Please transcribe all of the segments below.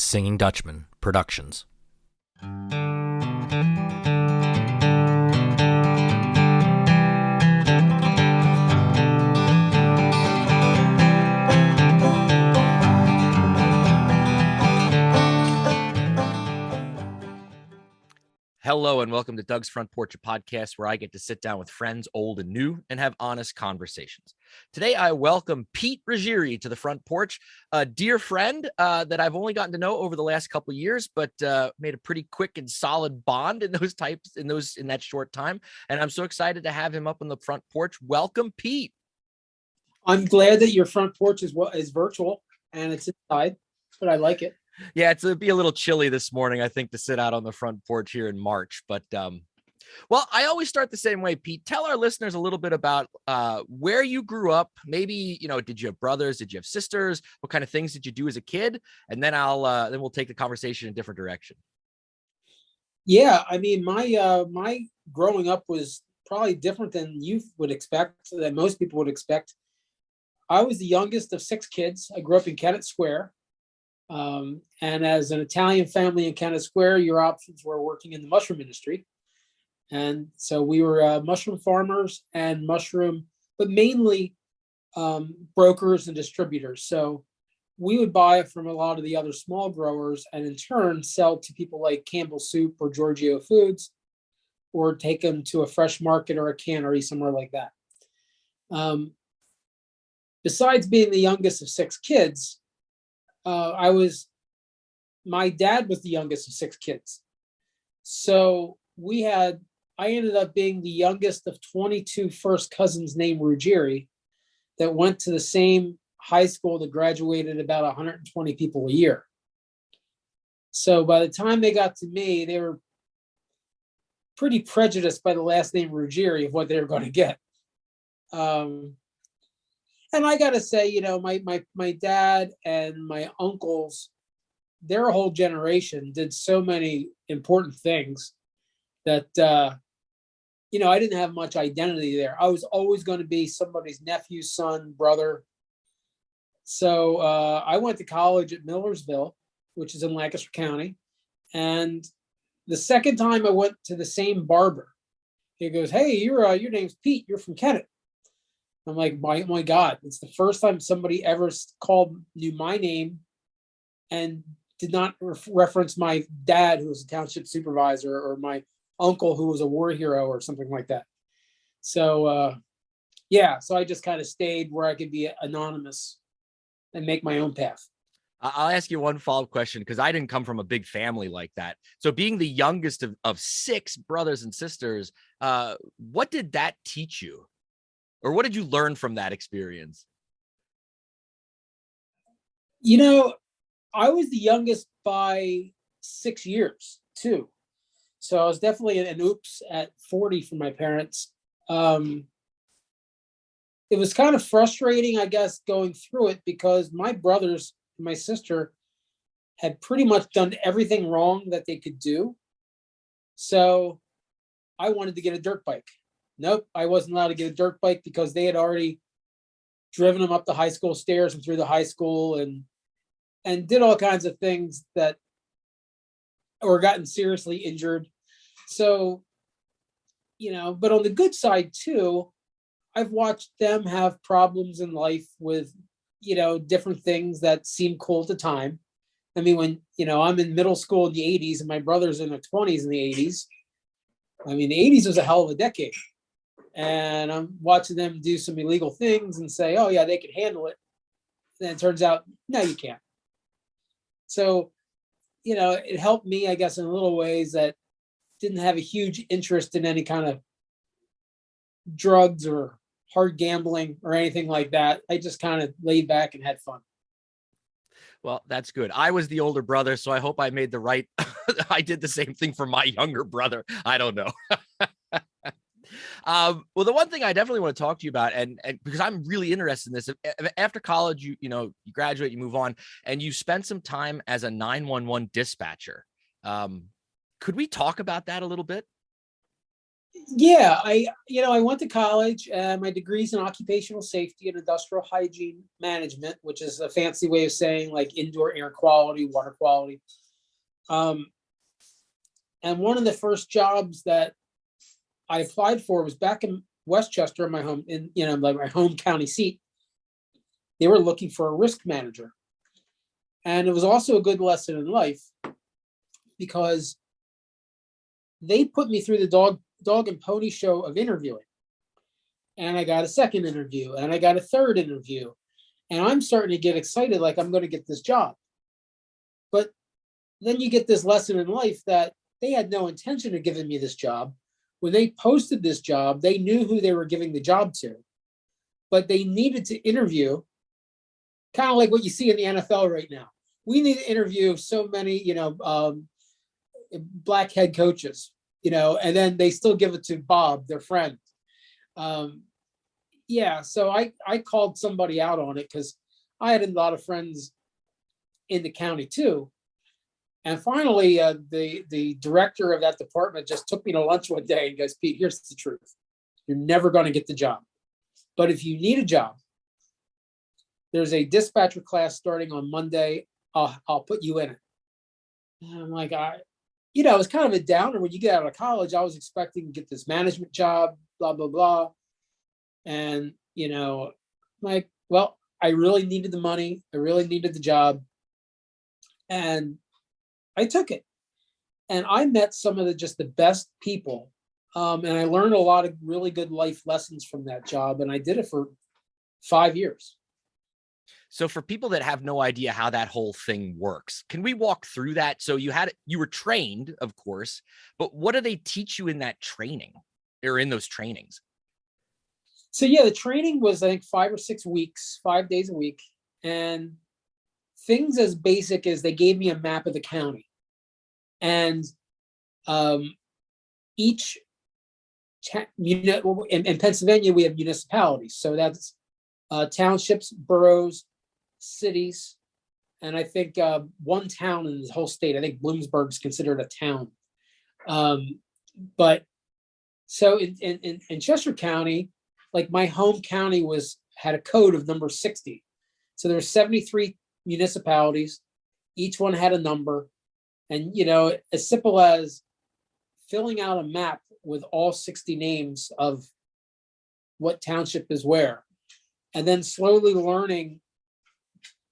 Singing Dutchman Productions. Hello and welcome to Doug's Front Porch, a podcast where I get to sit down with friends old and new and have honest conversations. Today, I welcome Pete Ruggieri to the front porch, a dear friend that I've only gotten to know over the last couple of years, but made a pretty quick and solid bond in that short time. And I'm so excited to have him up on the front porch. Welcome, Pete. I'm glad that your front porch is virtual and it's inside, but I like it. Yeah, it'd be a little chilly this morning, I think, to sit out on the front porch here in March. But, well, I always start the same way, Pete. Tell our listeners a little bit about where you grew up. Maybe, did you have brothers? Did you have sisters? What kind of things did you do as a kid? And then then we'll take the conversation in a different direction. Yeah, I mean, my growing up was probably different than you would expect, than most people would expect. I was the youngest of 6 kids. I grew up in Kennett Square. And as an Italian family in Kennett Square, your options were working in the mushroom industry. And so we were mushroom farmers and but mainly brokers and distributors. So we would buy it from a lot of the other small growers and in turn sell to people like Campbell Soup or Giorgio Foods, or take them to a fresh market or a cannery somewhere like that. Besides being the youngest of 6 kids, my dad was the youngest of 6 kids. So I ended up being the youngest of 22 first cousins named Ruggieri that went to the same high school that graduated about 120 people a year. So by the time they got to me, they were pretty prejudiced by the last name Ruggieri of what they were going to get. And I got to say, my dad and my uncles, their whole generation did so many important things that, I didn't have much identity there. I was always going to be somebody's nephew, son, brother. So I went to college at Millersville, which is in Lancaster County. And the second time I went to the same barber, he goes, "Hey, your name's Pete. You're from Kennett." I'm like, my God, it's the first time somebody ever knew my name and did not reference my dad, who was a township supervisor, or my uncle, who was a war hero or something like that. So, so I just kind of stayed where I could be anonymous and make my own path. I'll ask you one follow-up question, because I didn't come from a big family like that. So being the youngest of 6 brothers and sisters, what did that teach you? Or what did you learn from that experience? I was the youngest by 6 years too. So I was definitely an oops at 40 for my parents. It was kind of frustrating, I guess, going through it, because my brothers and my sister had pretty much done everything wrong that they could do. So I wanted to get a dirt bike. Nope, I wasn't allowed to get a dirt bike because they had already driven them up the high school stairs and through the high school and did all kinds of things or gotten seriously injured. So, but on the good side too, I've watched them have problems in life with, different things that seem cool at the time. I mean, when, I'm in middle school in the 80s and my brother's in their 20s in the 80s. I mean, the 80s was a hell of a decade. And I'm watching them do some illegal things and say, oh, yeah, they can handle it. And then it turns out, no, you can't. So, it helped me, I guess, in little ways that didn't have a huge interest in any kind of drugs or hard gambling or anything like that. I just kind of laid back and had fun. Well, that's good. I was the older brother, so I hope I made the right. I did the same thing for my younger brother. I don't know. Well, the one thing I definitely want to talk to you about, and because I'm really interested in this, after college, you graduate, you move on, and you spent some time as a 911 dispatcher. Could we talk about that a little bit? Yeah, I went to college. My degree's in occupational safety and industrial hygiene management, which is a fancy way of saying like indoor air quality, water quality. Um, and one of the first jobs that I applied for was back in Westchester, my home in like my home county seat. They were looking for a risk manager, and it was also a good lesson in life because they put me through the dog and pony show of interviewing. And I got a second interview and I got a third interview. And I'm starting to get excited, like I'm going to get this job. But then you get this lesson in life that they had no intention of giving me this job. When they posted this job, they knew who they were giving the job to, but they needed to interview, kind of like what you see in the NFL right now. We need to interview so many, black head coaches, and then they still give it to Bob, their friend. So I called somebody out on it because I had a lot of friends in the county too. And finally, the director of that department just took me to lunch one day and goes, Pete, here's the truth. You're never going to get the job. But if you need a job, there's a dispatcher class starting on Monday. I'll put you in it. And I'm like, it's kind of a downer when you get out of college. I was expecting to get this management job, blah, blah, blah. And, like, well, I really needed the money. I really needed the job. And I took it. And I met some of the best people. And I learned a lot of really good life lessons from that job. And I did it for 5 years. So for people that have no idea how that whole thing works, can we walk through that? So you were trained, of course, but what do they teach you in that training or in those trainings? So yeah, the training was, I think, 5 or 6 weeks, 5 days a week. And things as basic as they gave me a map of the county. And each, in Pennsylvania, we have municipalities. So that's townships, boroughs, cities, and I think one town in the whole state. I think Bloomsburg's considered a town. But so in Chester County, like my home county had a code of number 60. So there's 73 municipalities. Each one had a number. And, as simple as filling out a map with all 60 names of what township is where. And then slowly learning,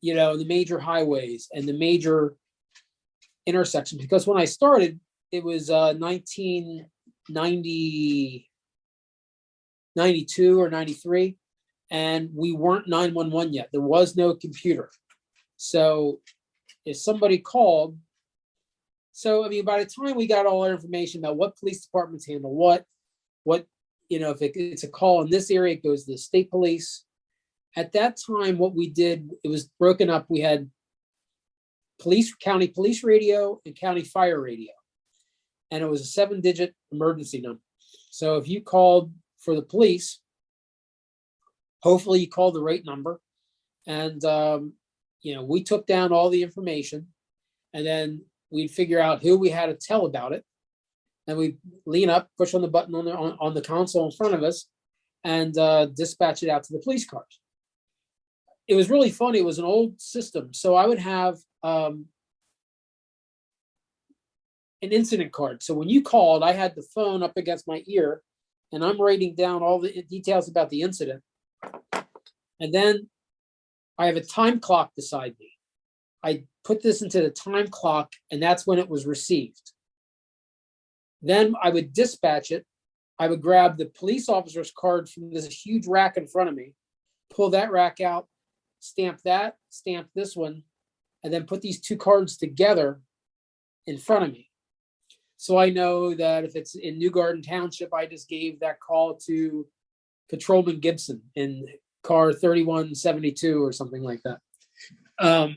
the major highways and the major intersections. Because when I started, it was 1992 or 93, and we weren't 911 yet. There was no computer. So if somebody called, by the time we got all our information about what police departments handle what, if it's a call in this area, it goes to the state police. At that time, what we did, it was broken up. We had county police radio and county fire radio. And it was a 7-digit emergency number. So if you called for the police, hopefully you called the right number. And, we took down all the information, and then we'd figure out who we had to tell about it. And we lean up, push on the button on the console in front of us, and dispatch it out to the police cars. It was really funny. It was an old system. So I would have an incident card. So when you called, I had the phone up against my ear, and I'm writing down all the details about the incident. And then I have a time clock beside me. I put this into the time clock, and that's when it was received. Then I would dispatch it. I would grab the police officer's card from this huge rack in front of me, pull that rack out, stamp this one, and then put these two cards together in front of me. So I know that if it's in New Garden Township, I just gave that call to Patrolman Gibson in car 3172 or something like that. And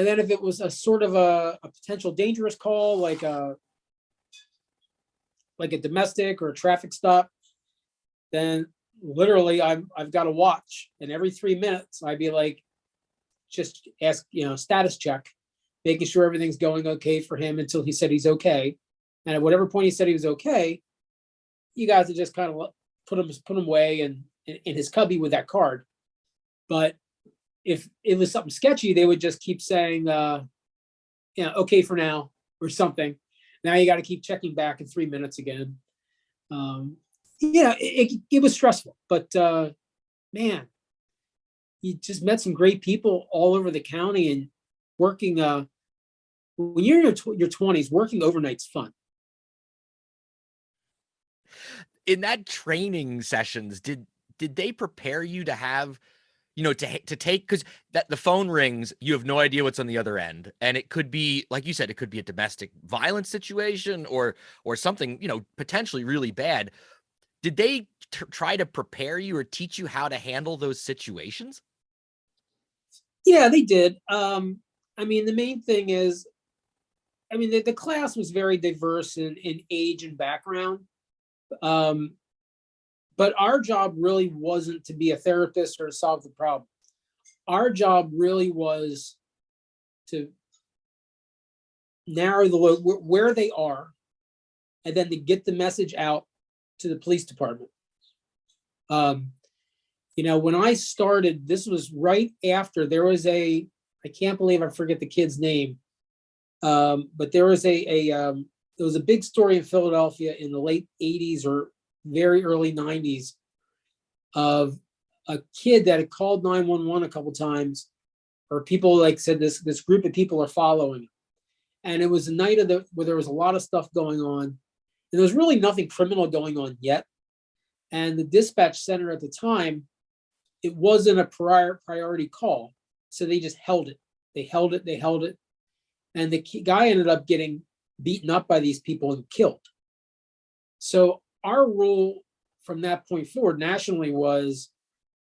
then if it was a sort of a potential dangerous call, like a domestic or a traffic stop, then literally I've got a watch, and every 3 minutes I'd be like, just ask, status check, making sure everything's going okay for him until he said he's okay. And at whatever point he said he was okay, you guys to just kind of put him away and in his cubby with that card. But if it was something sketchy, they would just keep saying, okay for now or something. Now you got to keep checking back in 3 minutes again. It was stressful, but man, you just met some great people all over the county, and working. When you're in your 20s, working overnight's fun. In that training sessions, did they prepare you to have, to take, because that the phone rings, you have no idea what's on the other end, and it could be, like you said, it could be a domestic violence situation or something, potentially really bad. Did they try to prepare you or teach you how to handle those situations? Yeah, they did. The main thing is, the class was very diverse in age and background. But our job really wasn't to be a therapist or to solve the problem. Our job really was to narrow where they are, and then to get the message out to the police department. When I started, this was right after there was I can't believe I forget the kid's name. But there was it was a big story in Philadelphia in the late 80s or very early 90s of a kid that had called 911 a couple times, or people like said this group of people are following him. And it was a night where there was a lot of stuff going on, and there was really nothing criminal going on yet. And the dispatch center at the time, it wasn't a priority call, so they just held it. They held it, and the guy ended up getting beaten up by these people and killed. So our rule from that point forward nationally was,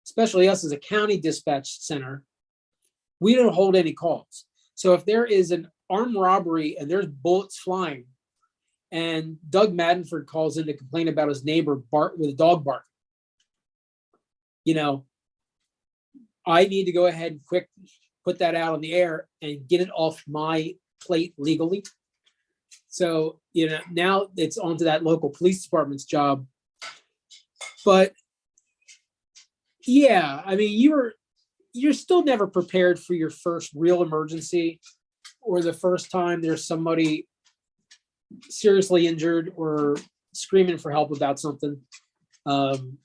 especially us as a county dispatch center, we don't hold any calls. So if there is an armed robbery and there's bullets flying, and Doug Maddenford calls in to complain about his neighbor with a dog bark, I need to go ahead and quick put that out on the air and get it off my plate legally. So, now it's onto that local police department's job. But yeah, you're still never prepared for your first real emergency, or the first time there's somebody seriously injured or screaming for help about something. And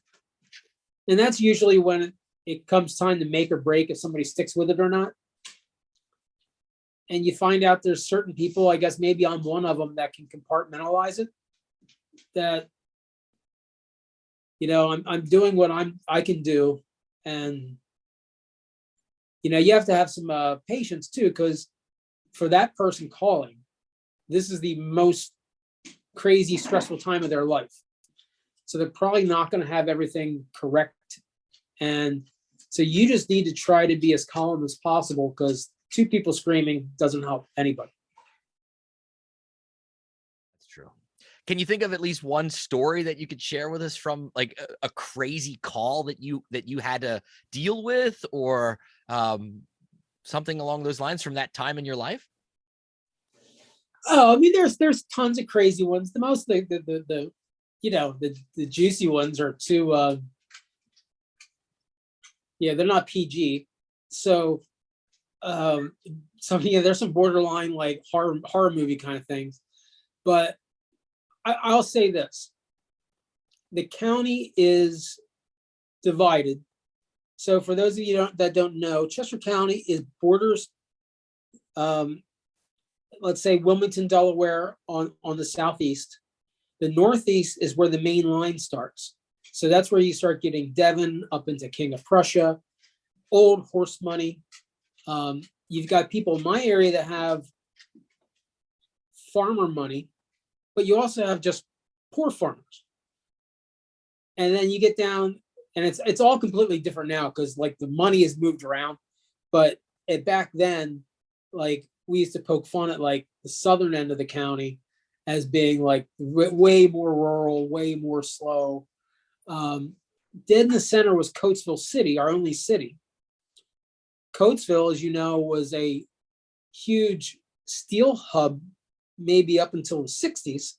that's usually when it comes time to make or break if somebody sticks with it or not. And you find out there's certain people, I guess maybe I'm one of them, that can compartmentalize it. That, I'm doing what I can do. And, you have to have some patience too, because for that person calling, this is the most crazy, stressful time of their life. So they're probably not going to have everything correct. And so you just need to try to be as calm as possible, because 2 people screaming doesn't help anybody. That's true. Can you think of at least one story that you could share with us from like a crazy call that you had to deal with, or something along those lines from that time in your life? Oh, there's tons of crazy ones. The most the juicy ones are too they're not PG. So there's some borderline like horror movie kind of things. But I'll say this: the county is divided. So for those of you that don't know, Chester County borders, let's say Wilmington, Delaware on the southeast. The northeast is where the main line starts. So that's where you start getting Devon up into King of Prussia, Old Horse Money. You've got people in my area that have farmer money, but you also have just poor farmers. And then you get down, and it's all completely different now, because like the money has moved around. But back then, like we used to poke fun at like the southern end of the county as being like way more rural, way more slow. Dead in the center was Coatesville City, our only city. Coatesville, as you know, was a huge steel hub maybe up until the 60s.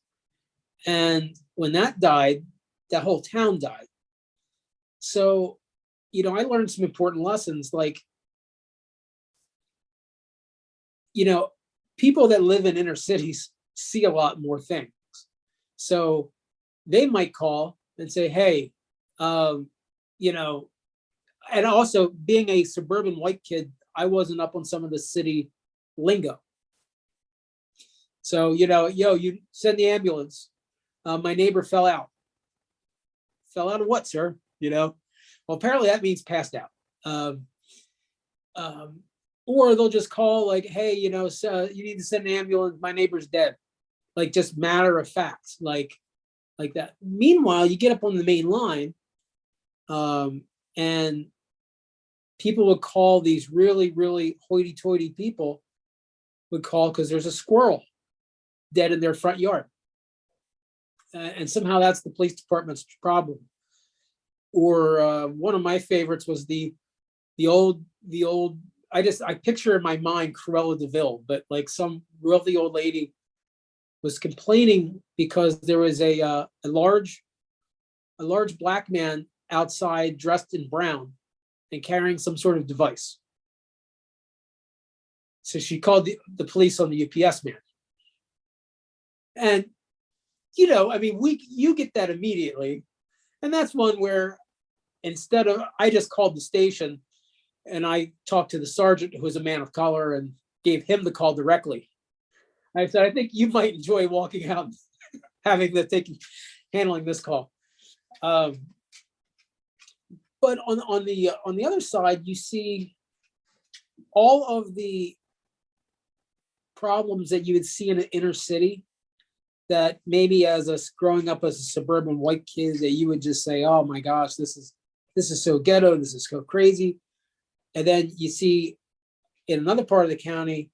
And when that died, that whole town died. So, I learned some important lessons, like, people that live in inner cities see a lot more things. So they might call and say, hey, and also being a suburban white kid, I wasn't up on some of the city lingo. So, you send the ambulance. My neighbor fell out. Fell out of what, sir? Well, apparently that means passed out. Or they'll just call like, hey, so you need to send an ambulance. My neighbor's dead. Like, just matter of fact, like that. Meanwhile, you get up on the main line, and people would call these really, really hoity-toity people would call because there's a squirrel dead in their front yard. And somehow that's the police department's problem. Or one of my favorites was the old, I picture in my mind Cruella de Vil, but like some wealthy old lady was complaining because there was a large black man outside dressed in brown and carrying some sort of device. So she called the police on the UPS man. And, you get that immediately. And that's one where instead of, I just called the station and I talked to the sergeant, who was a man of color, and gave him the call directly. I said, I think you might enjoy walking out, handling this call. But on the other side, you see all of the problems that you would see in an inner city that maybe growing up as a suburban white kid, that you would just say, oh my gosh, this is so ghetto, this is so crazy. And then you see in another part of the county,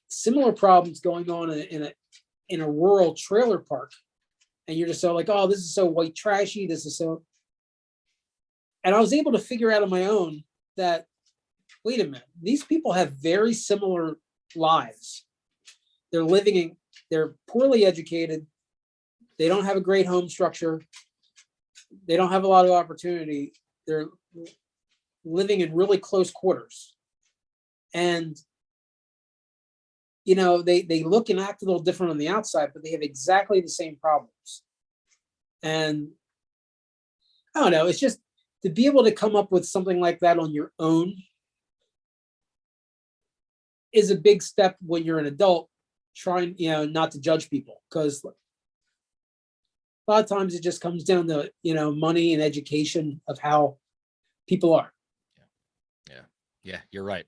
similar problems going on in a rural trailer park. And you're just so like, oh, this is so white trashy. This is so. And I was able to figure out on my own that, wait a minute, these people have very similar lives. They're poorly educated. They don't have a great home structure. They don't have a lot of opportunity. They're living in really close quarters. And, they look and act a little different on the outside, but they have exactly the same problems. And I don't know, it's just to be able to come up with something like that on your own is a big step when you're an adult, trying, not to judge people, because a lot of times it just comes down to, money and education of how people are. Yeah, you're right.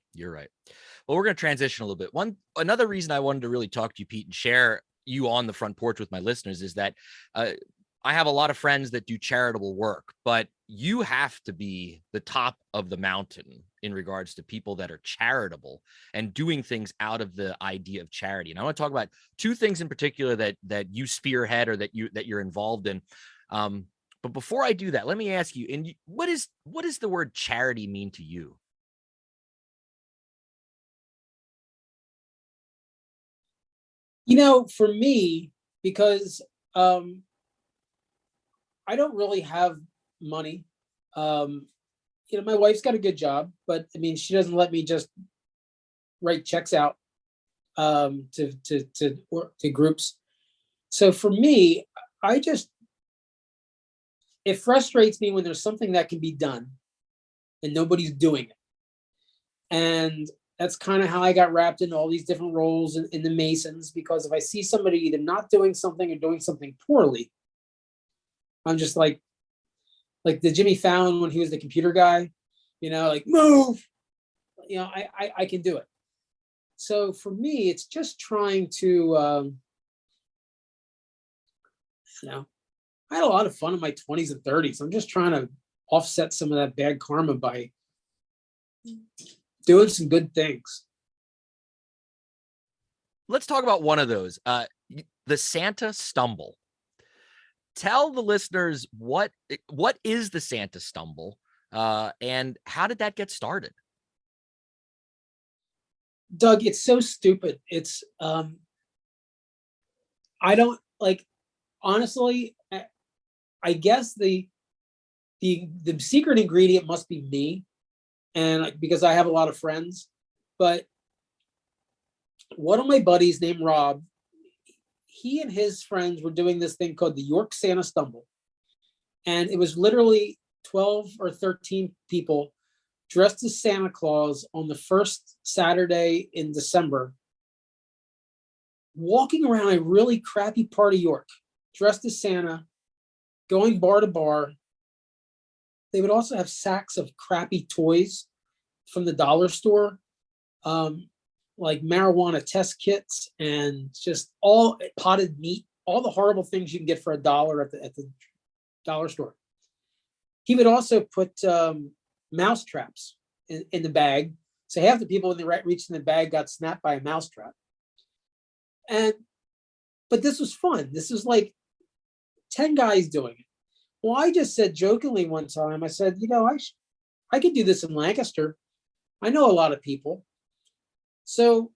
Well, we're going to transition a little bit. Another reason I wanted to really talk to you, Pete, and share you on the front porch with my listeners is that I have a lot of friends that do charitable work, but you have to be the top of the mountain in regards to people that are charitable and doing things out of the idea of charity. And I want to talk about two things in particular that you spearhead or that you're involved in. But before I do that, let me ask you, what does the word charity mean to you? For me, because I don't really have money. My wife's got a good job, but I mean, she doesn't let me just write checks out to groups. So for me, it frustrates me when there's something that can be done and nobody's doing it. And that's kind of how I got wrapped in all these different roles in the Masons, because if I see somebody either not doing something or doing something poorly, I'm just like the Jimmy Fallon when he was the computer guy, like move, I can do it. So for me, it's just trying to, I had a lot of fun in my 20s and 30s. I'm just trying to offset some of that bad karma by doing some good things. Let's talk about one of those, the Santa stumble. Tell the listeners what is the Santa stumble, and how did that get started? Doug, it's so stupid. It's I don't like, honestly, I guess the secret ingredient must be me, and because I have a lot of friends. But one of my buddies named Rob, he and his friends were doing this thing called the York Santa Stumble. And it was literally 12 or 13 people dressed as Santa Claus on the first Saturday in December, walking around a really crappy part of York, dressed as Santa, going bar to bar. They would also have sacks of crappy toys from the dollar store, like marijuana test kits and just all potted meat, all the horrible things you can get for $1 at the dollar store. He would also put mouse traps in the bag. So half the people when they reached in the bag got snapped by a mouse trap. But this was fun. This was like 10 guys doing it. Well, I just said jokingly one time, I said, I could do this in Lancaster. I know a lot of people. So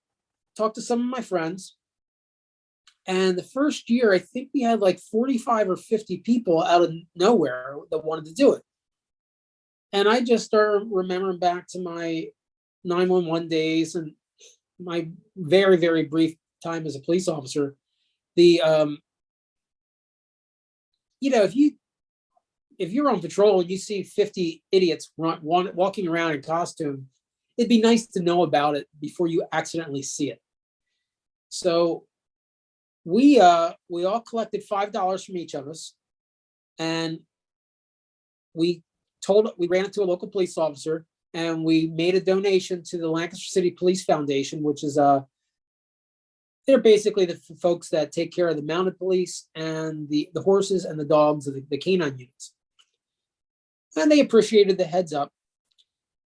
talked to some of my friends. And the first year, I think we had like 45 or 50 people out of nowhere that wanted to do it. And I just started remembering back to my 911 days and my very, very brief time as a police officer. If you're on patrol and you see 50 idiots walking around in costume, it'd be nice to know about it before you accidentally see it. So we all collected $5 from each of us, and we ran it to a local police officer, and we made a donation to the Lancaster City Police Foundation, which is they're basically the folks that take care of the mounted police and the horses and the dogs of the canine units. And they appreciated the heads up.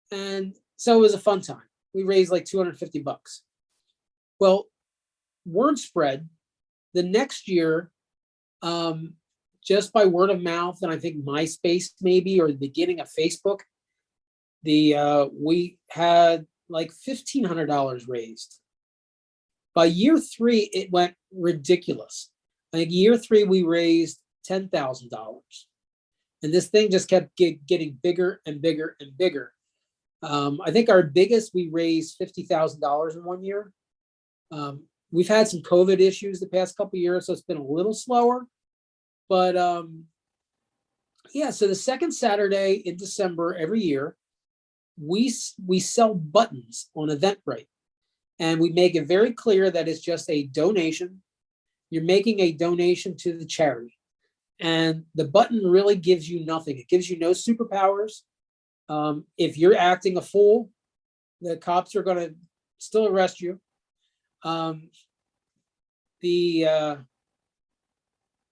And so it was a fun time. We raised like $250. Well, word spread the next year, just by word of mouth, and I think MySpace maybe, or the beginning of Facebook, we had like $1,500 raised. By year 3, it went ridiculous. I think year 3, we raised $10,000. And this thing just kept getting bigger and bigger and bigger. I think our biggest, we raised $50,000 in one year. We've had some COVID issues the past couple of years, so it's been a little slower. But so the second Saturday in December every year, we sell buttons on Eventbrite. And we make it very clear that it's just a donation. You're making a donation to the charity. And the button really gives you nothing. It gives you no superpowers. If you're acting a fool, the cops are going to still arrest you. The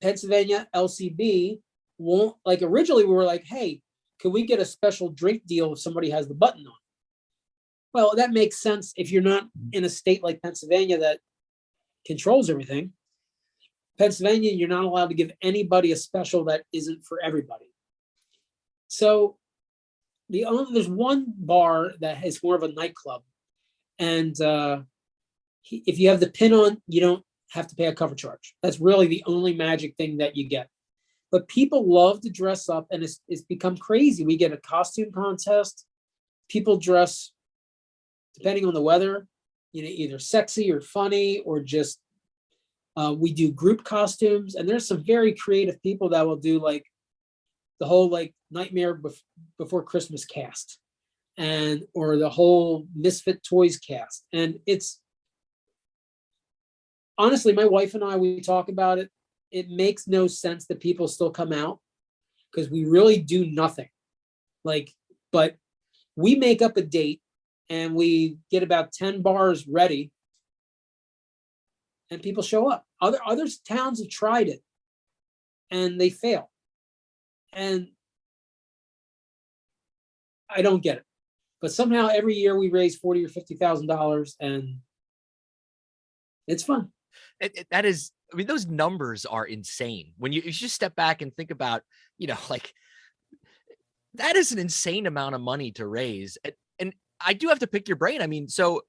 Pennsylvania LCB won't, like, originally we were like, hey, can we get a special drink deal if somebody has the button on? Well, that makes sense if you're not in a state like Pennsylvania that controls everything. Pennsylvania, you're not allowed to give anybody a special that isn't for everybody. So there's one bar that is more of a nightclub. And if you have the pin on, you don't have to pay a cover charge. That's really the only magic thing that you get. But people love to dress up, and it's become crazy. We get a costume contest. People dress, depending on the weather, either sexy or funny, or just we do group costumes. And there's some very creative people that will do like the whole like Nightmare Before Christmas cast, or the whole Misfit Toys cast. And it's honestly, my wife and I, we talk about it. It makes no sense that people still come out, because we really do nothing. But we make up a date and we get about 10 bars ready, and people show up. Other towns have tried it and they fail. And I don't get it. But somehow every year we raise $40,000 or $50,000, and it's fun. That is, I mean, those numbers are insane. When you just step back and think about, like, that is an insane amount of money to raise. And I do have to pick your brain. I mean, so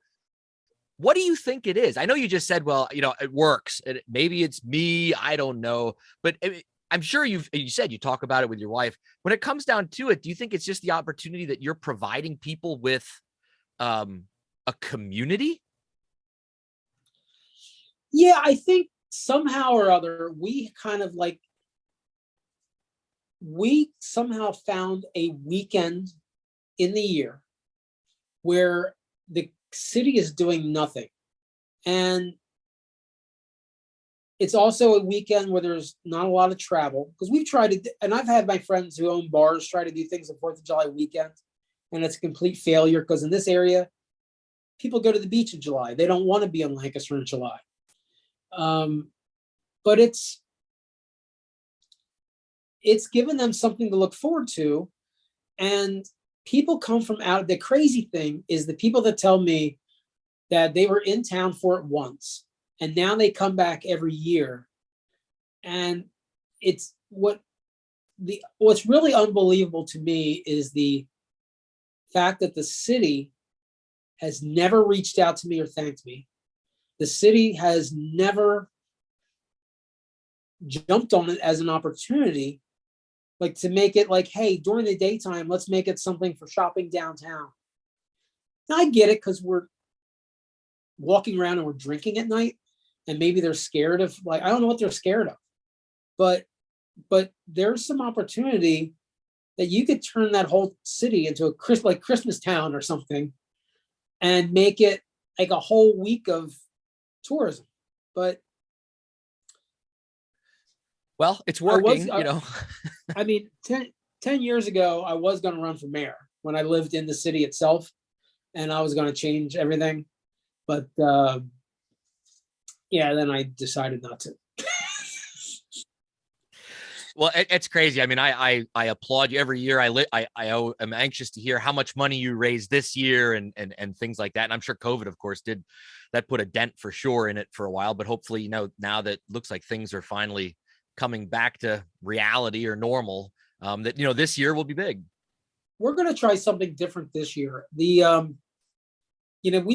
What do you think it is? I know you just said, well, it works. Maybe it's me. I don't know. But I'm sure you said you talk about it with your wife. When it comes down to it, do you think it's just the opportunity that you're providing people with a community? Yeah, I think somehow or other, we somehow found a weekend in the year where the city is doing nothing. And it's also a weekend where there's not a lot of travel, because we've tried to, and I've had my friends who own bars try to do things on 4th of July weekend, and it's a complete failure because in this area, people go to the beach in July. They don't want to be in Lancaster in July. But it's given them something to look forward to. And people come from out. The crazy thing is the people that tell me that they were in town for it once and now they come back every year. And it's what's really unbelievable to me is the fact that the city has never reached out to me or thanked me. The city has never jumped on it as an opportunity, like to make it like, hey, during the daytime, let's make it something for shopping downtown. Now I get it because we're walking around and we're drinking at night, and maybe they're scared of, like, I don't know what they're scared of, but there's some opportunity that you could turn that whole city into a Christmas town or something and make it like a whole week of tourism. But well, it's working. I mean, 10 years ago, I was going to run for mayor when I lived in the city itself, and I was going to change everything. But yeah, then I decided not to. Well, it's crazy. I mean, I applaud you every year. I am anxious to hear how much money you raised this year and things like that. And I'm sure COVID, of course, that put a dent for sure in it for a while. But hopefully, now that looks like things are finally coming back to reality or normal, that this year will be big. We're going to try something different this year. We've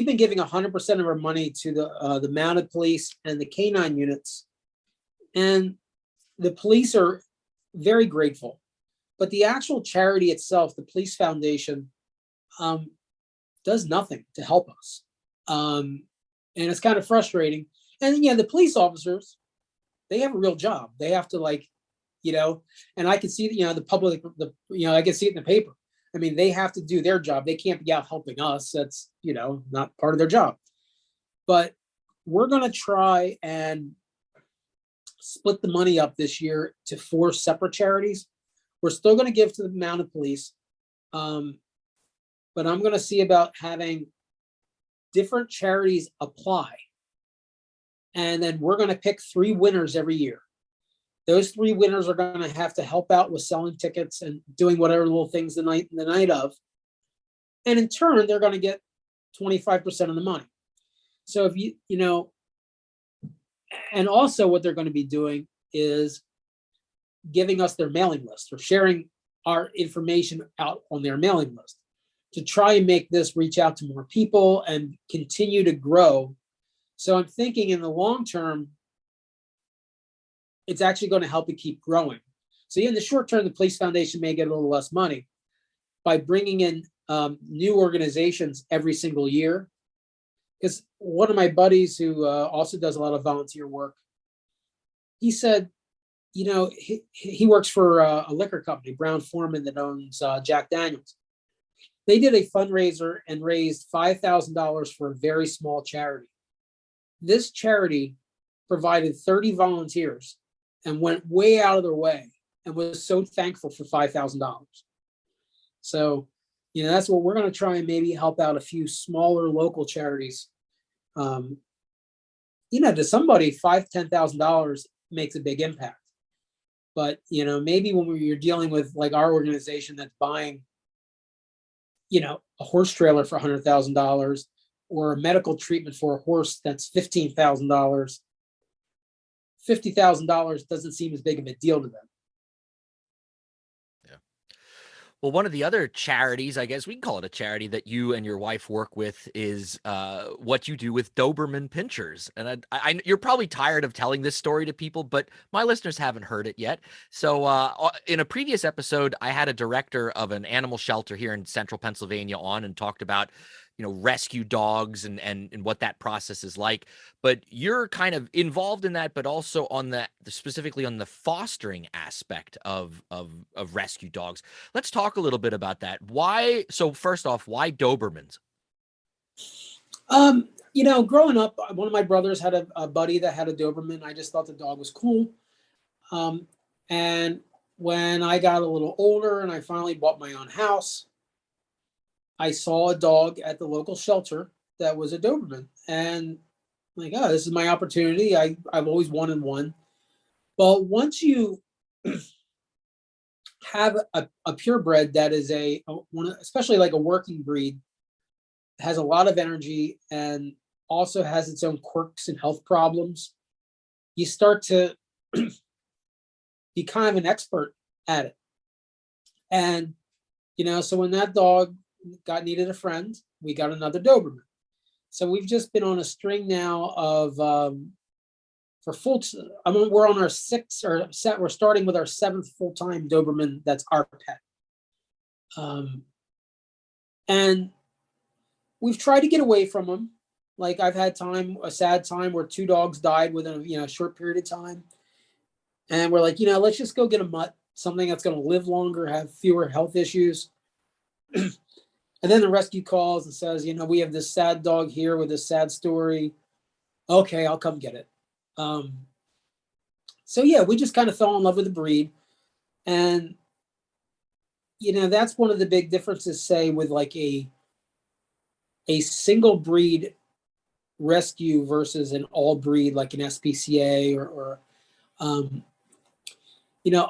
been giving 100% of our money to the mounted police and the canine units, and the police are very grateful. But the actual charity itself, the Police Foundation, does nothing to help us, and it's kind of frustrating. And the police officers, they have a real job. They have to and I can see the public, I can see it in the paper. I mean, they have to do their job. They can't be out helping us. That's, not part of their job. But we're going to try and split the money up this year to 4 separate charities. We're still going to give to the mounted police. But I'm going to see about having different charities apply. And then we're going to pick 3 winners every year. Those 3 winners are going to have to help out with selling tickets and doing whatever little things the night of. And in turn, they're going to get 25% of the money. So if and also what they're going to be doing is giving us their mailing list or sharing our information out on their mailing list to try and make this reach out to more people and continue to grow. So I'm thinking in the long term, it's actually going to help it keep growing. So in the short term, the Police Foundation may get a little less money by bringing in new organizations every single year. Because one of my buddies who also does a lot of volunteer work, he said, he works for a liquor company, Brown-Forman, that owns Jack Daniels. They did a fundraiser and raised $5,000 for a very small charity. This charity provided 30 volunteers and went way out of their way and was so thankful for $5,000. So, that's what we're going to try and maybe help out a few smaller local charities. To somebody, $5,000-$10,000 makes a big impact. But, maybe when you're dealing with like our organization that's buying, a horse trailer for $100,000 or a medical treatment for a horse that's $15,000, $50,000 doesn't seem as big of a deal to them. Yeah. Well, one of the other charities, I guess we can call it a charity, that you and your wife work with is what you do with Doberman Pinschers. And you're probably tired of telling this story to people, but my listeners haven't heard it yet. So in a previous episode, I had a director of an animal shelter here in central Pennsylvania on and talked about, rescue dogs and what that process is like. But you're kind of involved in that, but also on specifically on the fostering aspect of rescue dogs. Let's talk a little bit about that. Why? So first off, why Dobermans? Growing up, one of my brothers had a buddy that had a Doberman. I just thought the dog was cool. And when I got a little older and I finally bought my own house, I saw a dog at the local shelter that was a Doberman. And I'm like, oh, this is my opportunity. I've always wanted one. Well, once you have a purebred that is especially like a working breed, has a lot of energy and also has its own quirks and health problems, you start to be kind of an expert at it. And, so when that dog needed a friend, we got another Doberman. So we've just been on a string now of, we're on our we're starting with our 7th full-time Doberman that's our pet. And we've tried to get away from them. Like I've had a sad time where 2 dogs died within a short period of time. And we're like, let's just go get a mutt, something that's going to live longer, have fewer health issues. And then the rescue calls and says, we have this sad dog here with this sad story. Okay, I'll come get it. So yeah, we just kind of fell in love with the breed. And, that's one of the big differences, say, with like a single breed rescue versus an all breed, like an SPCA or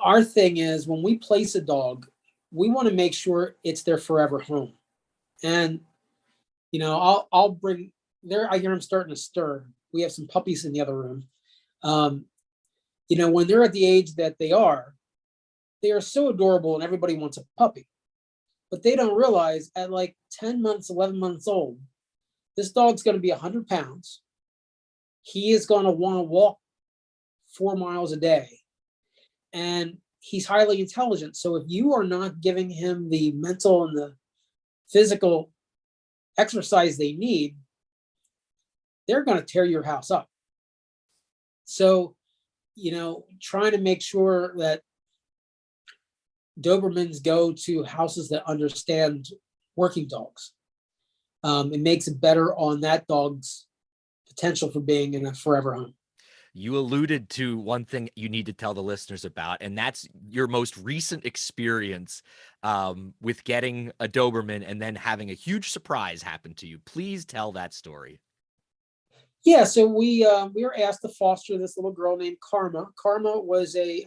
our thing is when we place a dog, we want to make sure it's their forever home. And, I'll bring there. I hear them starting to stir. We have some puppies in the other room. When they're at the age that they are so adorable and everybody wants a puppy, but they don't realize at like 10 months, 11 months old, this dog's going to be 100 pounds. He is going to want to walk 4 miles a day. And he's highly intelligent. So if you are not giving him the mental and the physical exercise they need, they're going to tear your house up. So, trying to make sure that Dobermans go to houses that understand working dogs. It makes it better on that dog's potential for being in a forever home. You alluded to one thing you need to tell the listeners about, and that's your most recent experience with getting a Doberman and then having a huge surprise happen to you. Please tell that story. Yeah, so we were asked to foster this little girl named Karma. Karma was a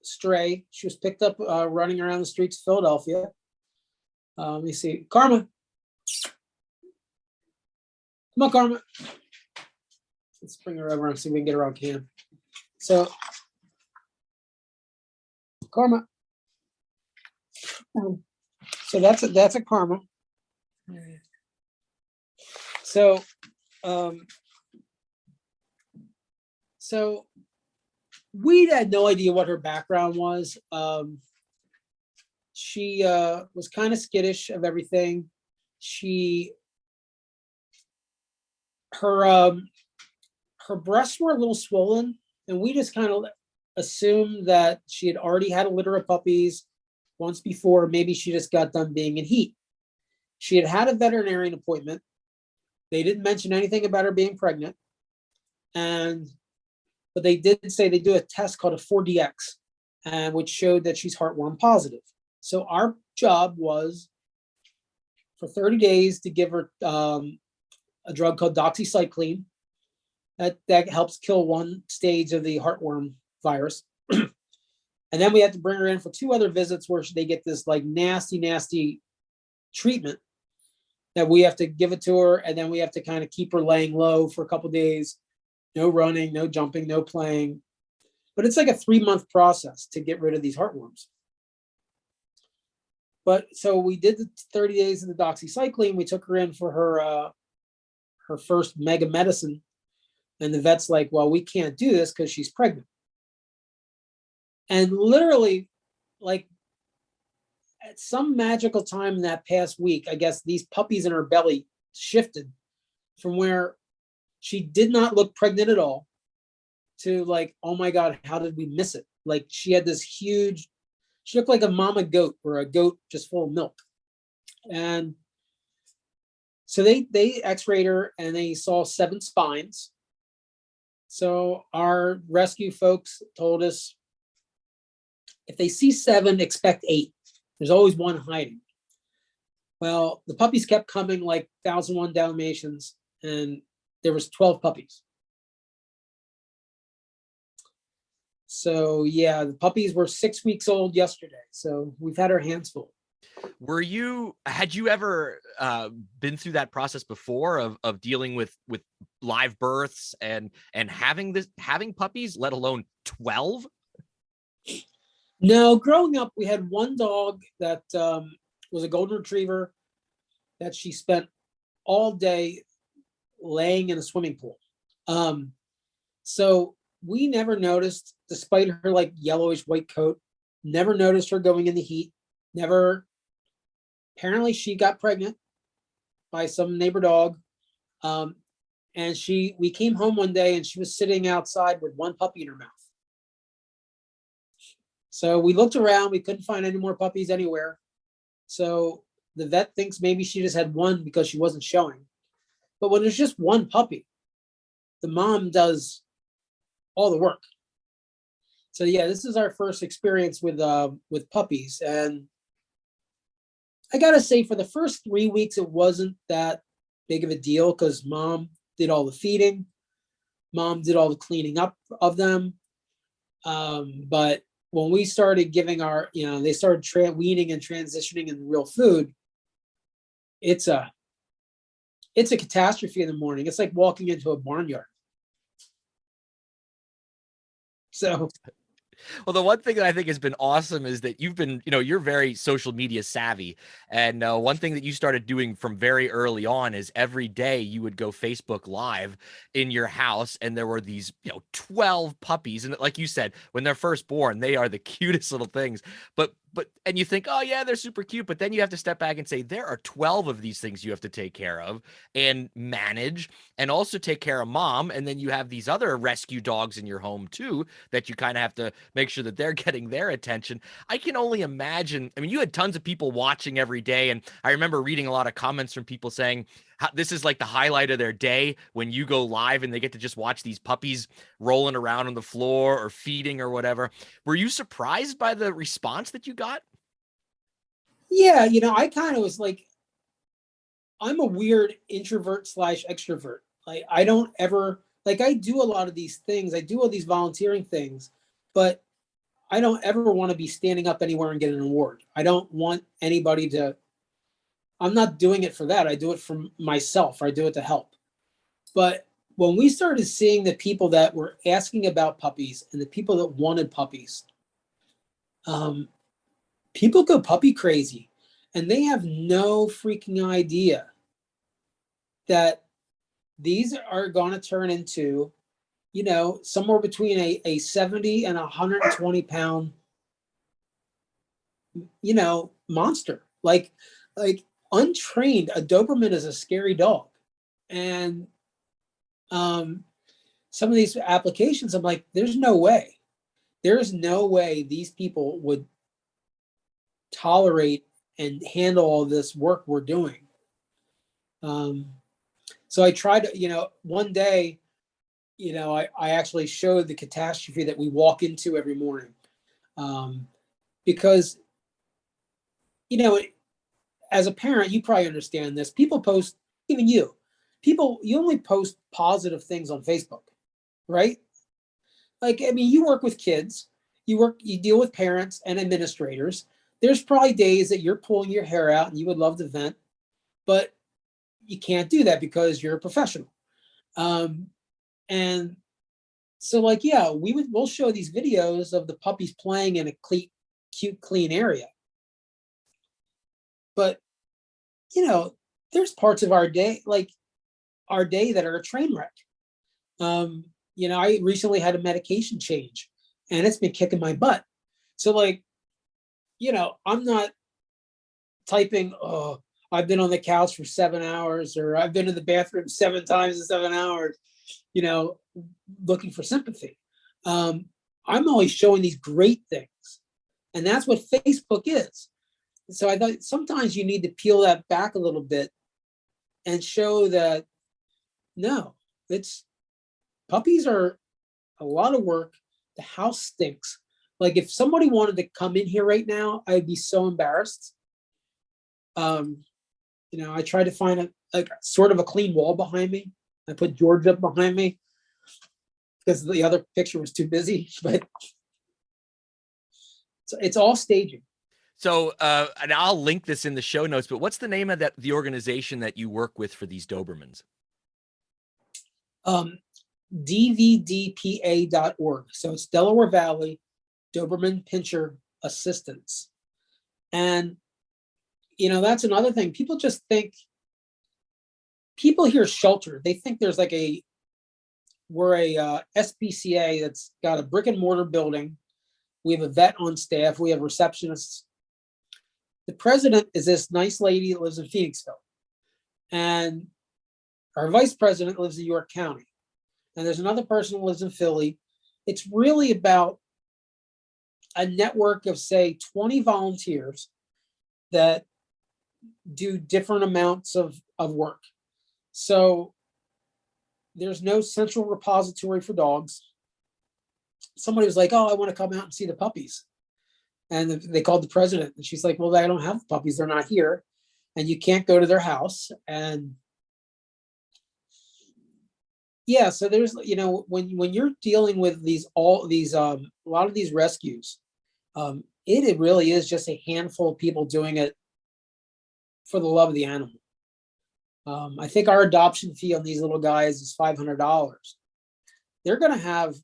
stray. She was picked up running around the streets of Philadelphia. Let me see. Karma. Come on, Karma. Let's bring her over and see if we can get her on cam. So, Karma. So that's a Karma. So, so we had no idea what her background was. She was kind of skittish of everything. Her breasts were a little swollen, and we just kind of assumed that she had already had a litter of puppies once before. Maybe she just got done being in heat. She had had a veterinarian appointment. They didn't mention anything about her being pregnant. But they did say they do a test called a 4DX, which showed that she's heartworm positive. So our job was for 30 days to give her a drug called doxycycline that helps kill one stage of the heartworm virus. And then we had to bring her in for 2 other visits where they get this like nasty treatment that we have to give it to her. And then we have to kind of keep her laying low for a couple of days. No running, no jumping, no playing. But it's like a 3-month process to get rid of these heartworms. But so we did the 30 days of the doxycycline. We took her in for her first mega medicine. And the vet's like, well, we can't do this because she's pregnant. And literally, like, at some magical time in that past week, I guess these puppies in her belly shifted from where she did not look pregnant at all to like, oh my God, how did we miss it? Like, she had this huge, she looked like a mama goat or a goat just full of milk. And so they x-rayed her and they saw 7 spines. So our rescue folks told us, if they see 7, expect 8. There's always one hiding. Well, the puppies kept coming like 1,001 Dalmatians, and there was 12 puppies. So yeah, the puppies were 6 weeks old yesterday. So we've had our hands full. Had you ever been through that process before of dealing with live births and having puppies, let alone 12? No, growing up, we had one dog that was a golden retriever that she spent all day laying in a swimming pool. So we never noticed, despite her like yellowish white coat, never noticed her going in the heat. Never. Apparently, she got pregnant by some neighbor dog, and we came home one day and she was sitting outside with one puppy in her mouth. So we looked around, we couldn't find any more puppies anywhere. So the vet thinks maybe she just had one because she wasn't showing. But when there's just one puppy, the mom does all the work. So yeah, this is our first experience with puppies. And I gotta say, for the first 3 weeks, it wasn't that big of a deal because mom did all the feeding. Mom did all the cleaning up of them. But when we started giving they started weaning and transitioning in real food, it's a catastrophe in the morning. It's like walking into a barnyard. So, well, the one thing that I think has been awesome is that you've been, you're very social media savvy. And one thing that you started doing from very early on is every day you would go Facebook Live in your house. And there were these, 12 puppies. And like you said, when they're first born, they are the cutest little things. And you think, oh yeah, they're super cute. But then you have to step back and say, there are 12 of these things you have to take care of and manage and also take care of mom. And then you have these other rescue dogs in your home too, that you kind of have to make sure that they're getting their attention. I can only imagine. I mean, you had tons of people watching every day. And I remember reading a lot of comments from people saying how this is like the highlight of their day when you go live and they get to just watch these puppies rolling around on the floor or feeding or whatever. Were you surprised by the response that you got? Yeah, I kind of was like, I'm a weird introvert / extrovert. Like, I don't ever, like, I do a lot of these things. I do all these volunteering things, but I don't ever want to be standing up anywhere and get an award. I don't want anybody to, I'm not doing it for that. I do it for myself. I do it to help. But when we started seeing the people that were asking about puppies and the people that wanted puppies, people go puppy crazy, and they have no freaking idea that these are going to turn into, somewhere between a 70 and 120 pound, monster. Like untrained, a Doberman is a scary dog. And some of these applications, I'm like, there's no way. There's no way these people would tolerate and handle all this work we're doing. So I tried to, one day, I actually showed the catastrophe that we walk into every morning. Because, as a parent, you probably understand this. People post, even you only post positive things on Facebook, right? Like, I mean, you work with kids, you deal with parents and administrators. There's probably days that you're pulling your hair out and you would love to vent, but you can't do that because you're a professional. And so, like, yeah, we'll show these videos of the puppies playing in a cute, clean area. But, there's parts of our day, like our day, that are a train wreck. I recently had a medication change and it's been kicking my butt. So I'm not typing, oh, I've been on the couch for 7 hours, or I've been in the bathroom 7 times in 7 hours, you know, looking for sympathy. I'm always showing these great things. And that's what Facebook is. So I thought sometimes you need to peel that back a little bit and show that, no, puppies are a lot of work. The house stinks. Like if somebody wanted to come in here right now, I'd be so embarrassed. I tried to find a sort of a clean wall behind me. I put George up behind me because the other picture was too busy, but it's all staging. So, and I'll link this in the show notes, but what's the name of the organization that you work with for these Dobermans? DVDPA.org. So it's Delaware Valley Doberman Pinscher Assistance. And, that's another thing. People hear shelter. They think there's we're a SPCA that's got a brick and mortar building. We have a vet on staff. We have receptionists. The president is this nice lady that lives in Phoenixville. And our vice president lives in York County. And there's another person who lives in Philly. It's really about a network of, say, 20 volunteers that do different amounts of work. So there's no central repository for dogs. Somebody was like, oh, I want to come out and see the puppies. And they called the president, and she's like, well, I don't have the puppies. They're not here. And you can't go to their house. And yeah, so there's, when you're dealing with a lot of these rescues, it really is just a handful of people doing it for the love of the animal. I think our adoption fee on these little guys is $500. They're going to have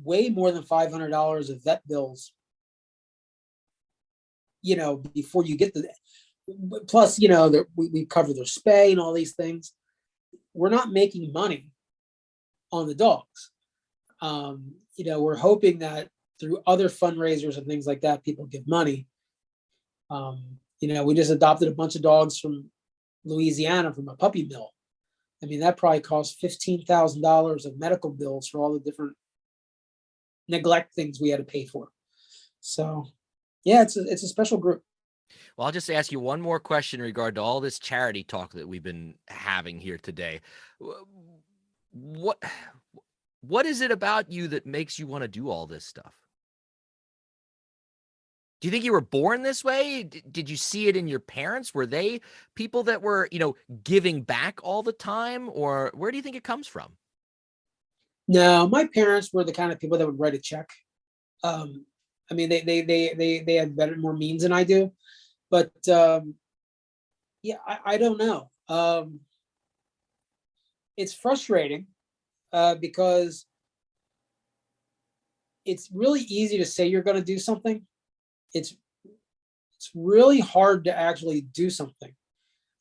way more than $500 of vet bills, before you get plus, we cover their spay and all these things. We're not making money on the dogs. We're hoping that through other fundraisers and things like that, people give money. We just adopted a bunch of dogs from Louisiana from a puppy mill. I mean, that probably cost $15,000 of medical bills for all the different neglect things we had to pay for. So, yeah, it's a special group. Well, I'll just ask you one more question in regard to all this charity talk that we've been having here today. What is it about you that makes you want to do all this stuff? Do you think you were born this way? Did you see it in your parents? Were they people that were, giving back all the time? Or where do you think it comes from? No, my parents were the kind of people that would write a check. I mean, they had more means than I do, but yeah, I don't know. It's frustrating because it's really easy to say you're going to do something. It's really hard to actually do something.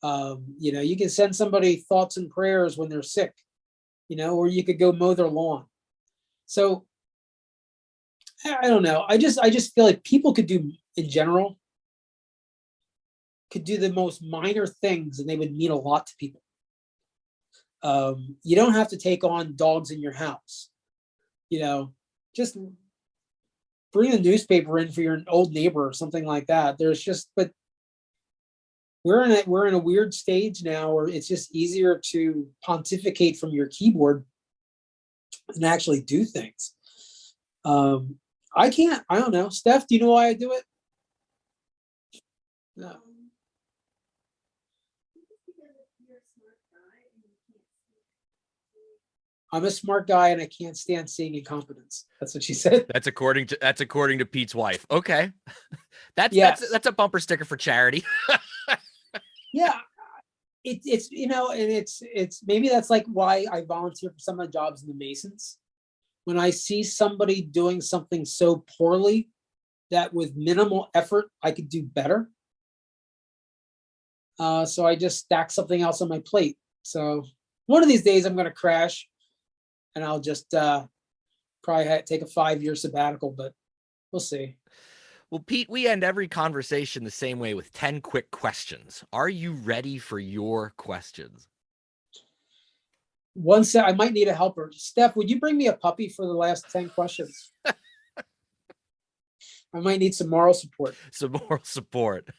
You can send somebody thoughts and prayers when they're sick, or you could go mow their lawn. So I don't know. I just feel like people could do, in general, could do the most minor things and they would mean a lot to people. You don't have to take on dogs in your house. Just bring a newspaper in for your old neighbor or something like that. But we're in a weird stage now where it's just easier to pontificate from your keyboard and actually do things. I don't know. Steph, do you know why I do it? No. I'm a smart guy and I can't stand seeing incompetence. That's what she said. That's according to Pete's wife. Okay. That's a bumper sticker for charity. Yeah. It's and it's maybe that's like why I volunteer for some of the jobs in the Masons. When I see somebody doing something so poorly that with minimal effort I could do better, So I just stack something else on my plate. So one of these days I'm going to crash, and I'll just probably take a 5-year sabbatical, but we'll see. Well, Pete, we end every conversation the same way with 10 quick questions. Are you ready for your questions? One sec, I might need a helper. Steph, would you bring me a puppy for the last 10 questions? I might need some moral support. Some moral support.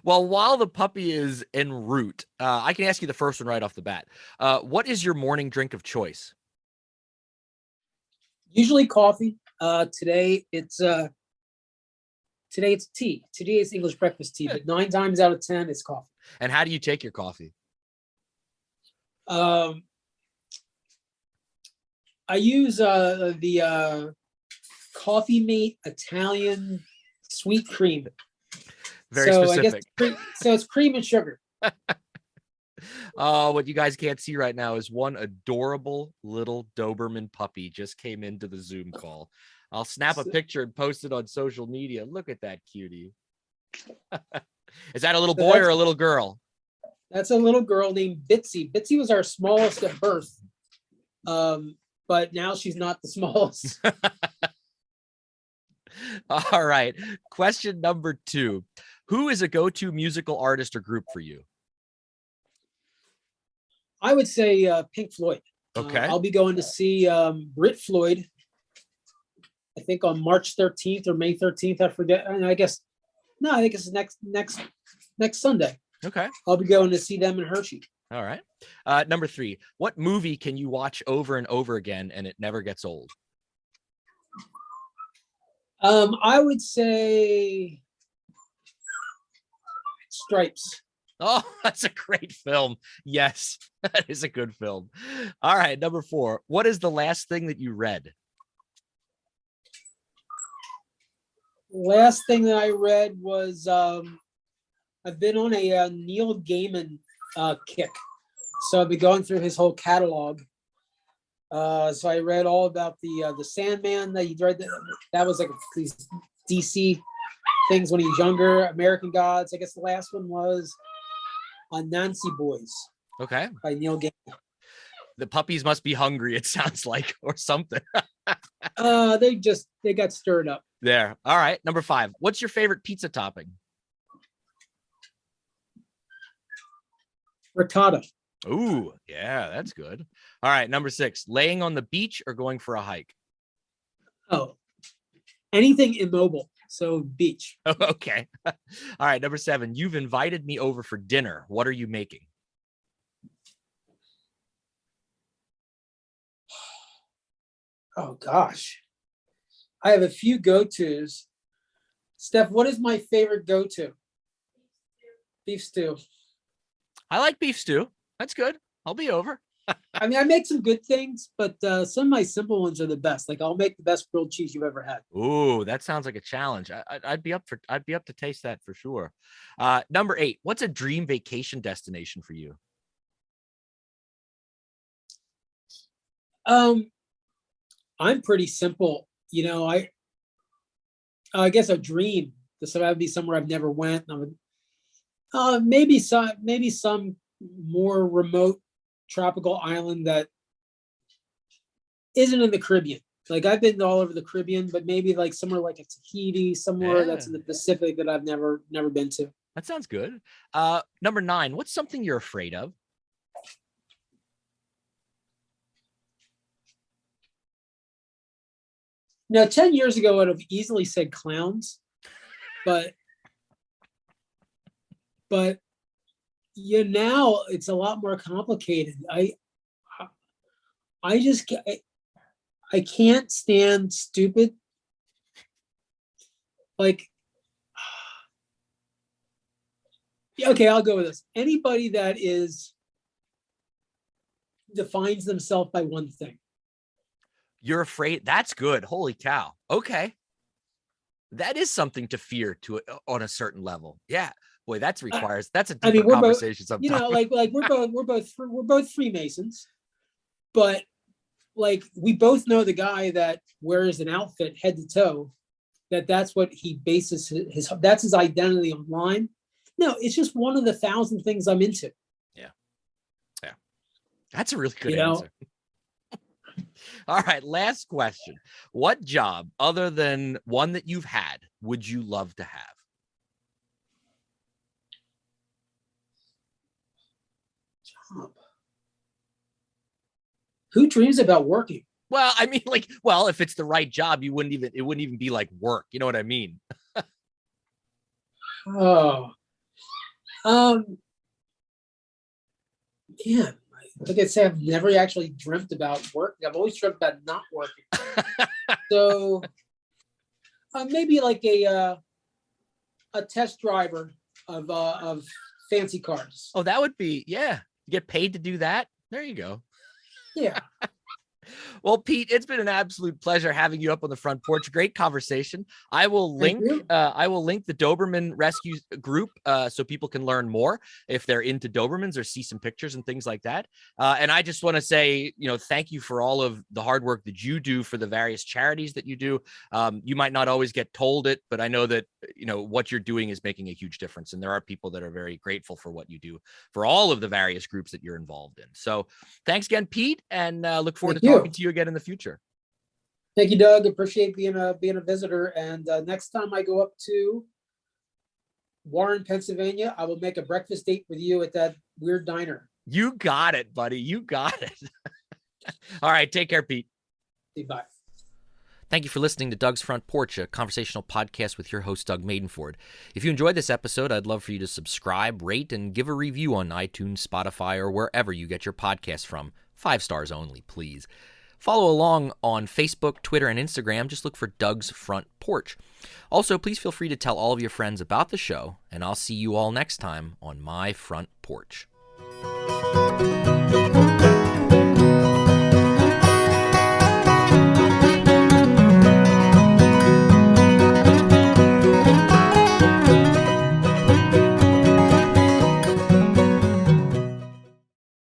Well, while the puppy is en route, I can ask you the first one right off the bat. What is your morning drink of choice? Usually coffee. Today it's tea. Today it's English breakfast tea, but 9 times out of 10 it's coffee. And how do you take your coffee? I use the Coffee Mate Italian sweet cream. Very specific. So it's cream and sugar. Oh, what you guys can't see right now is one adorable little Doberman puppy just came into the Zoom call. I'll snap a picture and post it on social media. Look at that cutie. Is that a little boy or a little girl? That's a little girl named Bitsy. Bitsy was our smallest at birth. But now she's not the smallest. All right. Question number 2. Who is a go-to musical artist or group for you? I would say Pink Floyd. Okay. I'll be going to see Brit Floyd, I think on March 13th or May 13th. I forget. And I think it's next Sunday. Okay. I'll be going to see them in Hershey. All right. Number 3. What movie can you watch over and over again and it never gets old? I would say Stripes. Oh, that's a great film. Yes, that is a good film. All right. Number 4. What is the last thing that you read? Last thing that I read was I've been on a Neil Gaiman kick. So I've been going through his whole catalog. So I read all about the Sandman that he read. That was like these DC things when he was younger. American Gods. I guess the last one was Nancy Boys. Okay. By Neil Gaiman. The puppies must be hungry, it sounds like, or something. They got stirred up. There. All right. Number 5. What's your favorite pizza topping? Ricotta. Ooh, yeah, that's good. All right. Number 6. Laying on the beach or going for a hike? Oh, anything immobile. So beach. Okay. All right. Number 7. You've invited me over for dinner. What are you making? Oh gosh, I have a few go-tos. Steph, what is my favorite go-to? Beef stew. I like beef stew. That's good. I'll be over. I mean, I make some good things, but some of my simple ones are the best. Like I'll make the best grilled cheese you've ever had. Ooh, that sounds like a challenge. I'd be up to taste that for sure. Number 8. What's a dream vacation destination for you? I'm pretty simple. You know, I guess a dream. So that would be somewhere I've never went. I would, maybe some more remote tropical island that isn't in the Caribbean. Like I've been all over the Caribbean, but maybe like somewhere like a Tahiti, somewhere that's in the Pacific that I've never been to. That sounds good. Number 9. What's something you're afraid of? Now, 10 years ago, I would have easily said clowns, but now it's a lot more complicated. I can't stand stupid. Like, okay, I'll go with this. Anybody that defines themselves by one thing. You're afraid. That's good. Holy cow. Okay. That is something to fear on a certain level. Yeah. Boy, that's a deeper conversation sometimes. You know, like we're both Freemasons, but like we both know the guy that wears an outfit head to toe, that's what he bases that's his identity online. No, it's just one of the 1,000 things I'm into. Yeah. Yeah. That's a really good You know? answer. All right. Last question. What job, other than one that you've had, would you love to have? Job. Who dreams about working? Well, I mean, like, well, if it's the right job, it wouldn't even be like work. You know what I mean? Oh, man, like I say, I've never actually dreamt about working. I've always dreamt about not working. So maybe like a test driver of fancy cars. Oh, that would be, yeah. You get paid to do that. There you go. Yeah. Well, Pete, it's been an absolute pleasure having you up on the front porch. Great conversation. I will link the Doberman Rescue group so people can learn more if they're into Dobermans or see some pictures and things like that. And I just want to say, thank you for all of the hard work that you do for the various charities that you do. You might not always get told it, but I know that, what you're doing is making a huge difference. And there are people that are very grateful for what you do for all of the various groups that you're involved in. So thanks again, Pete, and look forward to talking to you again in the future. Thank you, Doug. Appreciate being a visitor. And next time I go up to Warren, Pennsylvania, I will make a breakfast date with you at that weird diner. You got it, buddy. You got it. All right. Take care, Pete. Bye. Thank you for listening to Doug's Front Porch, a conversational podcast with your host, Doug Maidenford. If you enjoyed this episode, I'd love for you to subscribe, rate, and give a review on iTunes, Spotify, or wherever you get your podcasts from. 5 stars only, please. Follow along on Facebook, Twitter, and Instagram. Just look for Doug's Front Porch. Also, please feel free to tell all of your friends about the show, and I'll see you all next time on my front porch.